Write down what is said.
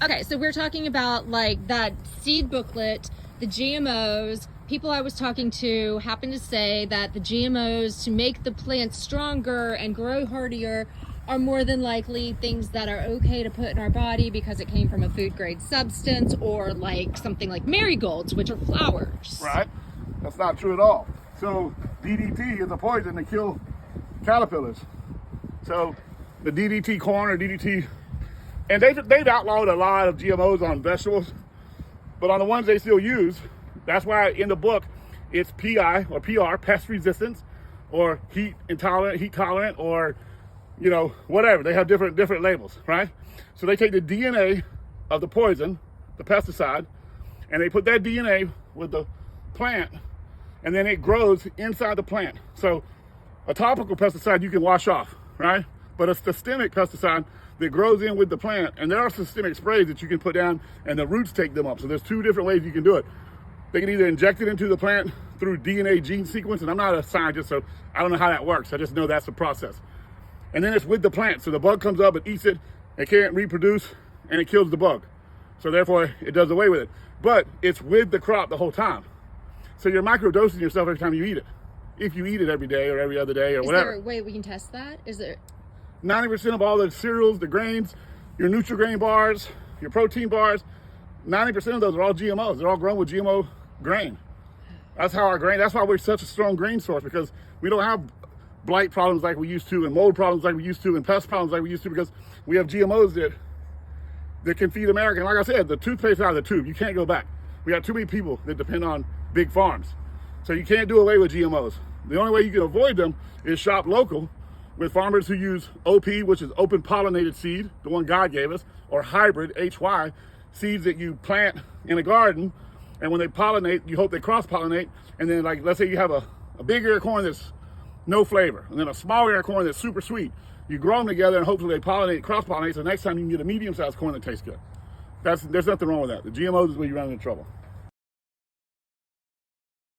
Okay, so we're talking about like that seed booklet, the GMOs. People I was talking to happened to say that the GMOs, to make the plants stronger and grow hardier, are more than likely things that are okay to put in our body because it came from a food grade substance, or like something like marigolds, which are flowers. Right? That's not true at all. So DDT is a poison to kill caterpillars. So the DDT corn or DDT, and they've outlawed a lot of GMOs on vegetables, but on the ones they still use, that's why in the book it's PI or PR, pest resistance, or heat intolerant, heat tolerant, or whatever. They have different labels, right? So they take the DNA of the poison, the pesticide, and they put that DNA with the plant, and then it grows inside the plant. So a topical pesticide you can wash off, right? But a systemic pesticide that grows in with the plant, and there are systemic sprays that you can put down and the roots take them up. So there's two different ways you can do it. They can either inject it into the plant through DNA gene sequence, and I'm not a scientist, so I don't know how that works. I just know that's the process. And then it's with the plant. So the bug comes up, it eats it, it can't reproduce, and it kills the bug. So therefore, it does away with it. But it's with the crop the whole time. So you're microdosing yourself every time you eat it. If you eat it every day or every other day or whatever. Is there a way we can test that? Is there? 90% of all the cereals, the grains, your Nutri-Grain bars, your protein bars, 90% of those are all GMOs. They're all grown with GMO grain. That's how our grain, that's why we're such a strong grain source, because we don't have blight problems like we used to, and mold problems like we used to, and pest problems like we used to, because we have GMOs that can feed America. And like I said, the toothpaste out of the tube, you can't go back. We got too many people that depend on big farms. So you can't do away with GMOs. The only way you can avoid them is shop local with farmers who use OP, which is open pollinated seed, the one God gave us, or hybrid, HY, seeds that you plant in a garden, and when they pollinate, you hope they cross-pollinate, and then, like, let's say you have a big ear corn that's no flavor, and then a small ear corn that's super sweet. You grow them together, and hopefully they pollinate, cross-pollinate, so next time you can get a medium-sized corn that tastes good. There's nothing wrong with that. The GMOs is where you run into trouble.